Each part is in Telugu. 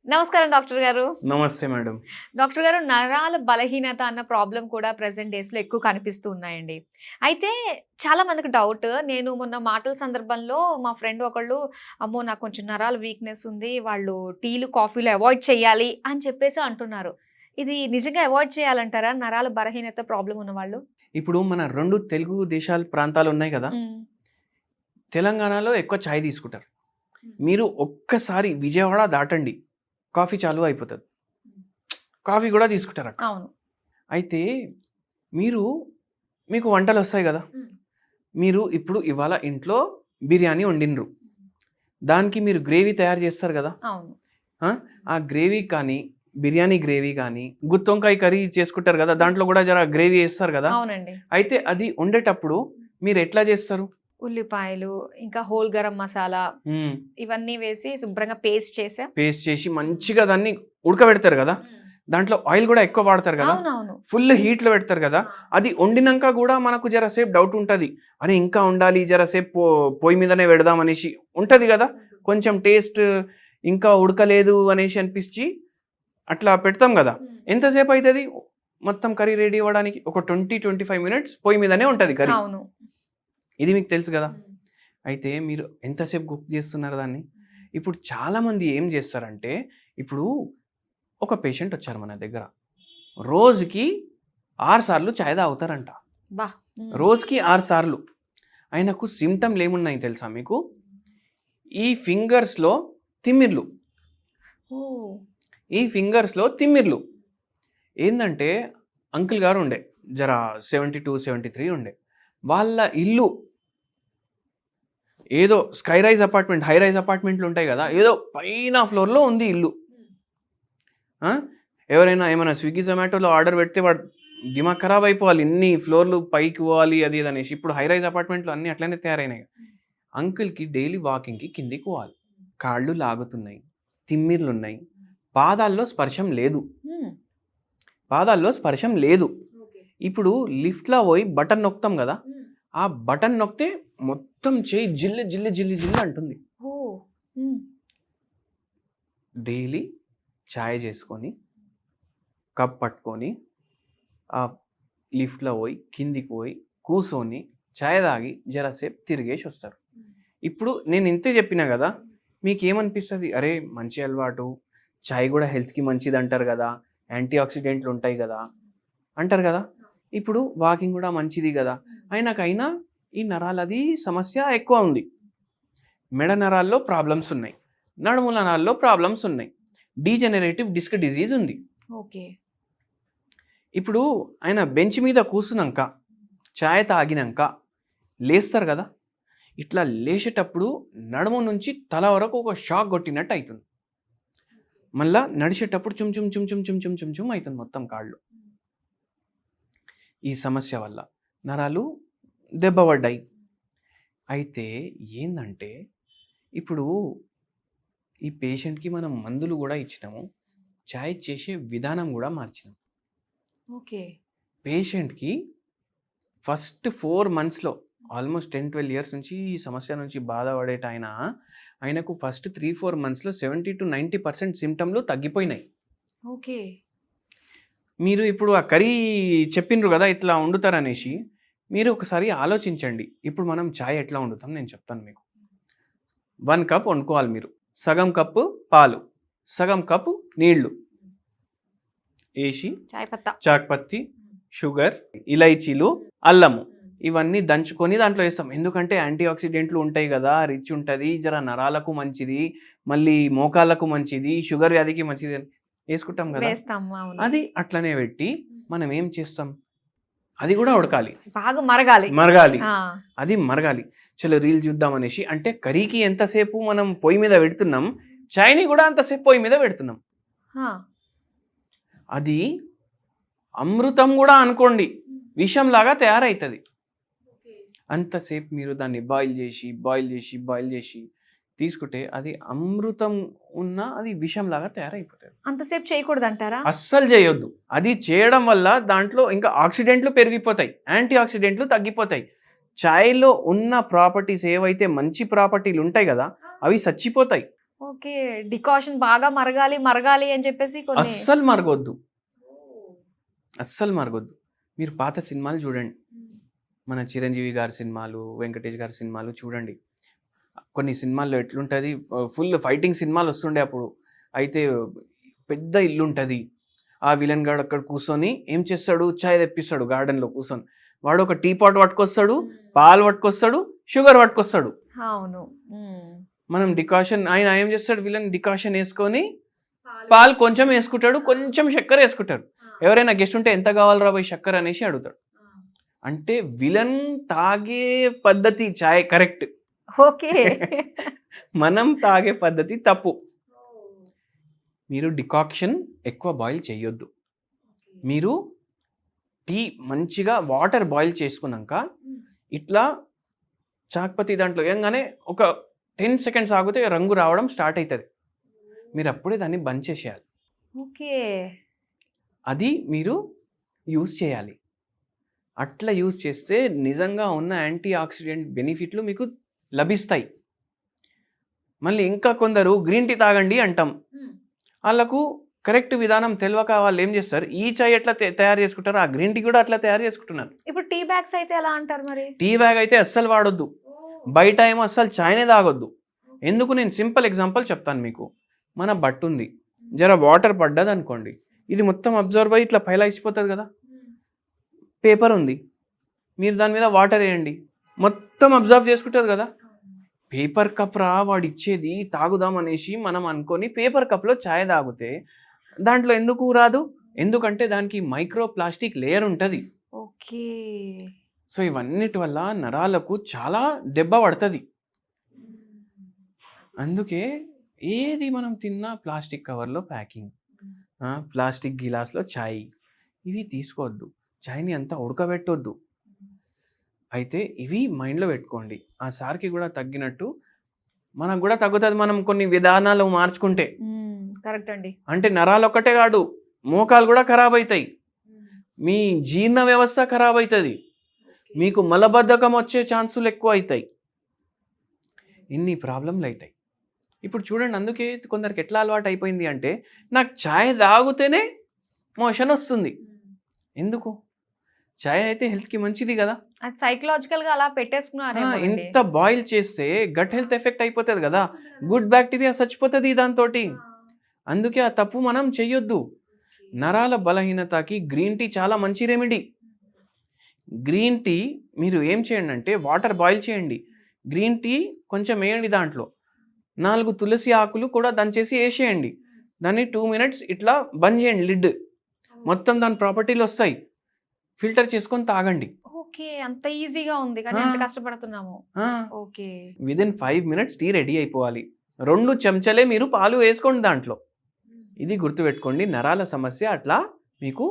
నమస్కారం డాక్టర్ గారు. నమస్తే మేడం. డాక్టర్ గారు, నరాల బలహీనత అన్న ప్రాబ్లమ్ కూడా ప్రెజెంట్ డేస్‌లో ఎక్కువ కనిపిస్తూ ఉన్నాయండి. అయితే చాలా మందికి డౌట్. నేను మొన్న మాటల సందర్భంలో మా ఫ్రెండ్ ఒకళ్ళు, "అమ్మో! నాకు కొంచెం నరాల వీక్‌నెస్ ఉంది. వాళ్ళు టీలు, కాఫీలు అవాయిడ్ చేయాలి" అని చెప్పేసి అంటున్నారు. ఇది నిజంగా అవాయిడ్ చేయాలంటారా? నరాల బలహీనత ప్రాబ్లమ్ ఉన్నవాళ్ళు? ఇప్పుడు మన 2 తెలుగు దేశాల ప్రాంతాలు ఉన్నాయి కదా! హ్మ్. తెలంగాణలో ఎక్కువ చాయ్ తీసుకుంటారు. మీరు ఒక్కసారి విజయవాడ దాటండి. కాఫీ చాలు అయిపోతది. కాఫీ కూడా తీసుకుంటారు అక్కడ. అవును. అయితే మీకు వంటలొస్తాయి కదా! హ్మ్. మీరు ఇప్పుడు ఇవాళ ఇంట్లో బిర్యానీ వండిన్రు. దానికి మీరు గ్రేవీ తయారు చేస్తారు కదా! అవును. ఆ గ్రేవీ కానీ, బిర్యానీ గ్రేవీ కానీ, గుత్తొంకాయ కర్రీ చేసుకుంటారు కదా! దాంట్లో కూడా జర గ్రేవీ ఏస్తారు కదా! అవునండి. అయితే అది వండేటప్పుడు మీరు ఎట్లా చేస్తారు? ఉల్లిపాయలు, ఇంకా హోల్ గరం మసాలా ఇవన్నీ వేసి శుభ్రంగా పేస్ట్ చేసా. పేస్ట్ చేసి మంచిగా దాన్ని ఉడకబెడతారు కదా! దాంట్లో ఆయిల్ కూడా ఎక్కువ వాడతారు కదా! అవునవును. ఫుల్ హీట్‌లో పెడతారు కదా! అది వండినంక కూడా మనకు జరసేపు డౌట్ ఉంటది. అరే ఇంకా వండాలి జరసేపు పొయ్యి మీదనే పెడదాం అనేసి ఉంటది కదా! కొంచెం టేస్ట్ ఇంకా ఉడకలేదు అనేసి అనిపించి అట్లా పెడతాం కదా! ఎంతసేపు అయితది? మొత్తం కర్రీ రెడీ అవ్వడానికి ఒక 20-25 మినిట్స్ పొయ్యి మీదనే ఉంటది కర్రీ. అవును. ఇది మీకు తెలుసు కదా! అయితే మీరు ఎంతసేపు కుక్ చేస్తున్నారు దాన్ని? ఇప్పుడు చాలామంది ఏం చేస్తారంటే, ఇప్పుడు ఒక పేషెంట్ వచ్చారు మన దగ్గర. రోజుకి 6 సార్లు చాయ్ తాగుతారంట. బా! హ్మ్. రోజుకి 6 సార్లు. ఆయనకు సింప్టమ్‌లు ఏమున్నాయి తెలుసా మీకు? ఈ ఫింగర్స్‌లో తిమ్మిర్లు. ఓహ్! ఈ ఫింగర్స్‌లో తిమ్మిర్లు. ఏందంటే అంకుల్ గారు ఉండే. జర 72, 73 ఉండే. వాళ్ళ ఇల్లు ఏదో sky rise apartment, high rise అపార్ట్మెంట్లు ఉంటాయి కదా! ఏదో పైన ఫ్లోర్‌లో ఉంది ఇల్లు. ఎవరైనా ఏమైనా స్విగ్గీ, జొమాటోలో ఆర్డర్ పెడితే వాడు దిమాగ్ ఖరాబ్ అయిపోవాలి. ఇన్ని ఫ్లోర్‌లు పైకి పోవాలి అది ఇది అనేసి. ఇప్పుడు హై రైజ్ అపార్ట్మెంట్లు అన్నీ అట్లనే తయారైనాయి. అంకుల్‌కి డైలీ వాకింగ్‌కి కిందికి పోవాలి. కాళ్ళు లాగుతున్నాయి. తిమ్మిర్లున్నాయి. పాదాల్లో స్పర్శం లేదు. హ్మ్. పాదాల్లో స్పర్శం లేదు. ఇప్పుడు లిఫ్ట్‌లో పోయి బటన్ నొక్కుతాం కదా! ఆ బటన్ నొక్కితే మొత్తం చేయి జిల్లు జిల్లు జిల్లు జిల్లు అంటుంది. ఓహ్! హ్మ్. డైలీ చాయ్ చేసుకొని, కప్ పట్టుకొని, ఆ లిఫ్ట్‌లో పోయి, కిందికి పోయి, కూసోని, చాయ్ తాగి జరసేపు తిరిగేసి వస్తారు. ఇప్పుడు నేను ఇంతే చెప్పినా కదా! మీకేమనిపిస్తది? అరే! మంచి అలవాటు. చాయ్ కూడా హెల్త్‌కి మంచిది అంటారు కదా! యాంటీ ఆక్సిడెంట్లు ఉంటాయి కదా! అంటారు కదా! ఇప్పుడు వాకింగ్ కూడా మంచిది కదా! అయినా ఈ నరాలది సమస్య ఎక్కువ ఉంది. మెడ నరాల్లో ప్రాబ్లమ్స్ ఉన్నాయి. నడుము నరాల్లో ప్రాబ్లమ్స్ ఉన్నాయి. డీజెనరేటివ్ డిస్క్ డిజీజ్ ఉంది. ఓకే. ఇప్పుడు ఆయన బెంచ్ మీద కూర్చున్నాక, చాయ్ తాగినాక లేస్తారు కదా! ఇట్లా లేచేటప్పుడు నడుము నుంచి తల వరకు ఒక షాక్ కొట్టినట్టు అవుతుంది. మళ్ళా నడిచేటప్పుడు చుమ్ చుమ్ చుమ్ చుమ్ చుమ్ చుమ్ చుమ్ చుమ్ అవుతుంది మొత్తం కాళ్ళు. ఈ సమస్య వల్ల నరాలు దెబ్బపడ్డాయి. అయితే ఏందంటే ఇప్పుడు ఈ పేషెంట్‌కి మనం మందులు కూడా ఇచ్చినాము. చాయ్ చేసే విధానం కూడా మార్చినాం. ఓకే. పేషెంట్‌కి ఫస్ట్ 4 మంత్స్‌లో ఆల్మోస్ట్ 10, 12 ఇయర్స్ నుంచి ఈ సమస్య నుంచి బాధపడేటాయన ఆయనకు ఫస్ట్ 3, 4 మంత్స్‌లో 70-90% సింప్టమ్‌లు తగ్గిపోయినాయి. ఓకే. మీరు ఇప్పుడు ఆ కర్రీ చెప్పిండ్రు కదా! ఇట్లా వండుతారనేసి. మీరు ఒకసారి ఆలోచించండి. ఇప్పుడు మనం చాయ్ ఎట్లా వండుతాం నేను చెప్తాను మీకు. 1 కప్ వండుకోవాలి మీరు. సగం కప్పు పాలు, సగం కప్పు నీళ్లు ఏసి చాయ్ పత్తా. చాక్పత్తి, షుగర్, ఇలైచీలు, అల్లము ఇవన్నీ దంచుకొని దాంట్లో వేస్తాం. ఎందుకంటే యాంటీ ఆక్సిడెంట్లు ఉంటాయి కదా! రిచ్ ఉంటది. జర నరాలకు మంచిది. మళ్ళీ మోకాళ్ళకు మంచిది. షుగర్ వ్యాధికి మంచిది అని వేసుకుంటాం కదా! వేస్తాము. అవును. అది అట్లనే పెట్టి మనం ఏం చేస్తాం? అది కూడా ఉడకాలి. బాగా మరగాలి. మరగాలి. ఆ! అది మరగాలి. చలో రీల్ చూద్దాం అనేసి అంటే కర్రీకి ఎంతసేపు మనం పొయ్యి మీద పెడుతున్నాం, చాయ్‌ని కూడా అంతసేపు పొయ్యి మీద పెడుతున్నాం. ఆ! అది అమృతం కూడా అనుకోండి. విషంలాగా తయారైతది. అంతసేపు మీరు దాన్ని బాయిల్ చేసి తీసుకుంటే అది అమృతం అది విషంలాగా తయారైపోతది. అంతసేపు చేయకూడదంటారా? అస్సలు చేయొద్దు. అది చేయడం వల్ల దాంట్లో ఇంకా ఆక్సిడెంట్లు పెరిగిపోతాయి. యాంటీ ఆక్సిడెంట్లు తగ్గిపోతాయి. చాయ్‌లో ఉన్న ప్రాపర్టీస్ ఏవైతే మంచి ప్రాపర్టీలు ఉంటాయి కదా! అవి చచ్చిపోతాయి. ఓకే. డికాషన్ బాగా మరగాలి, మరగాలి అని చెప్పేసి కొన్ని అస్సలు మరగొద్దు. అస్సలు మరగొద్దు. మీరు పాత సినిమాలు చూడండి. మన చిరంజీవి గారి సినిమాలు, వెంకటేష్ గారి సినిమాలు చూడండి. కొన్ని సినిమాల్లో ఎట్లుంటది, ఫుల్ ఫైటింగ్ సినిమాలు వస్తుండే అప్పుడు. అయితే పెద్ద ఇల్లుంటది. ఆ విలన్ గాడు అక్కడ కూర్చొని ఏం చేస్తాడు, చాయ్ తెప్పిస్తాడు గార్డెన్‌లో కూర్చొని. వాడు ఒక టీ పాట్ పట్టుకొస్తాడు, పాలు పట్టుకొస్తాడు, షుగర్ పట్టుకొస్తాడు. అవును. హ్మ్. మనం డికాషన్ ఆయన ఏం చేస్తాడు, విలన్ డికాషన్ వేసుకొని పాలు కొంచెం వేసుకుంటాడు, కొంచెం చక్కెర వేసుకుంటాడు. ఎవరైనా గెస్ట్ ఉంటే ఎంత కావాలిరా బాయ్ చక్కెర అనేసి అడుగుతాడు. అంటే విలన్ తాగే పద్ధతి చాయ్ కరెక్ట్, ఓకే. మనం తాగే పద్ధతి తప్పు. మీరు డికాక్షన్ ఎక్కువ బాయిల్ చేయొద్దు. మీరు టీ మంచిగా వాటర్ బాయిల్ చేసుకున్నాక ఇట్లా చాక్పతి దాంట్లో వేయంగానే ఒక 10 సెకండ్స్ ఆగితే రంగు రావడం స్టార్ట్ అవుతుంది. మీరు అప్పుడే దాన్ని బంద్ చేసేయాలి. ఓకే. అది మీరు యూజ్ చేయాలి. అట్లా యూజ్ చేస్తే నిజంగా ఉన్న యాంటీ ఆక్సిడెంట్ బెనిఫిట్లు మీకు లభిస్తాయి. మళ్ళీ ఇంకా కొందరు గ్రీన్ టీ తాగండి అంటాం. వాళ్ళకు కరెక్ట్ విధానం తెలియక వాళ్ళు ఏం చేస్తారు, ఈ చాయ్ ఎట్లా తయారు చేసుకుంటారు, ఆ గ్రీన్ టీ కూడా అట్లా తయారు చేసుకుంటున్నారు. ఇప్పుడు టీ బ్యాగ్స్ అయితే ఎలా అంటారు మరి? టీ బ్యాగ్ అయితే అస్సలు వాడొద్దు. బయట ఏమో అస్సలు చాయ్నే తాగొద్దు. ఎందుకు, నేను సింపుల్ ఎగ్జాంపుల్ చెప్తాను మీకు. మన బట్ట ఉంది, జర వాటర్ పడ్డది అనుకోండి, ఇది మొత్తం అబ్జర్వ్ అయ్యి ఇట్లా పైలా ఇచ్చిపోతుంది కదా. పేపర్ ఉంది, మీరు దాని మీద వాటర్ వేయండి, మొత్తం అబ్జర్వ్ చేసుకుంటుంది కదా. పేపర్ కప్ రా వాడు ఇచ్చేది తాగుదాం అనేసి మనం అనుకొని పేపర్ కప్లో ఛాయ్ తాగితే దాంట్లో ఎందుకు రాదు? ఎందుకంటే దానికి మైక్రో ప్లాస్టిక్ లేయర్ ఉంటుంది. ఓకే. సో ఇవన్నిటి వల్ల నరాలకు చాలా దెబ్బ పడుతుంది. అందుకే ఏది మనం తిన్నా ప్లాస్టిక్ కవర్లో ప్యాకింగ్, ప్లాస్టిక్ గిలాస్లో ఛాయ్, ఇవి తీసుకోవద్దు. ఛాయ్ని అంతా ఉడకబెట్టొద్దు. అయితే ఇవి మైండ్లో పెట్టుకోండి. ఆ సార్కి కూడా తగ్గినట్టు మనకు కూడా తగ్గుతుంది మనం కొన్ని విధానాలు మార్చుకుంటే. కరెక్ట్ అండి. అంటే నరాలు ఒక్కటే కాదు, మోకాలు కూడా ఖరాబ్ అవుతాయి, మీ జీర్ణ వ్యవస్థ ఖరాబ్ అవుతుంది, మీకు మలబద్ధకం వచ్చే ఛాన్సులు ఎక్కువ అవుతాయి, ఇన్ని ప్రాబ్లంలు అవుతాయి. ఇప్పుడు చూడండి, అందుకే కొందరికి ఎట్లా అలవాటు అయిపోయింది అంటే, నాకు ఛాయ్ తాగితేనే మోషన్ వస్తుంది. ఎందుకు? ఛాయ్ అయితే హెల్త్కి మంచిది కదా. అది సైకలాజికల్గా అలా పెట్టేసుకున్నారు. ఇంత బాయిల్ చేస్తే గట్ హెల్త్ ఎఫెక్ట్ అయిపోతుంది కదా, గుడ్ బ్యాక్టీరియా చచ్చిపోతుంది దాంతో. అందుకే ఆ తప్పు మనం చెయ్యొద్దు. నరాల బలహీనతకి గ్రీన్ టీ చాలా మంచి రెమెడీ. గ్రీన్ టీ మీరు ఏం చేయండి అంటే, వాటర్ బాయిల్ చేయండి, గ్రీన్ టీ కొంచెం వేయండి, దాంట్లో 4 తులసి ఆకులు కూడా దంచేసి వేసేయండి, దాన్ని 2 మినిట్స్ ఇట్లా బంద్ చేయండి లిడ్, మొత్తం దాని ప్రాపర్టీలు వస్తాయి, ఫిల్టర్ చేసుకొని తాగండి. ఓకే. అంత ఈజీగా ఉంది కానీ ఎంత కష్టపడుతున్నాము. Okay. Within 5 minutes tea ready అయిపోవాలి. 2 చెంచాలే మీరు పాలు వేసుకోండి దాంట్లో. ఇది గుర్తుపెట్టుకోండి. నరాల సమస్య అట్లా మీకు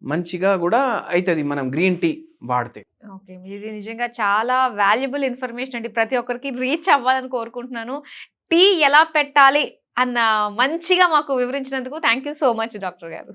మంచిగా కూడా అవుతుంది మనం గ్రీన్ టీ వాడితే. ఓకే. ఇది నిజంగా చాలా వాల్యుబుల్ ఇన్ఫర్మేషన్ అండి. ప్రతి ఒక్కరికి రీచ్ అవ్వాలని కోరుకుంటున్నాను. టీ ఎలా పెట్టాలి అన్న మంచిగా మాకు వివరించినందుకు thank you so much doctor గారు.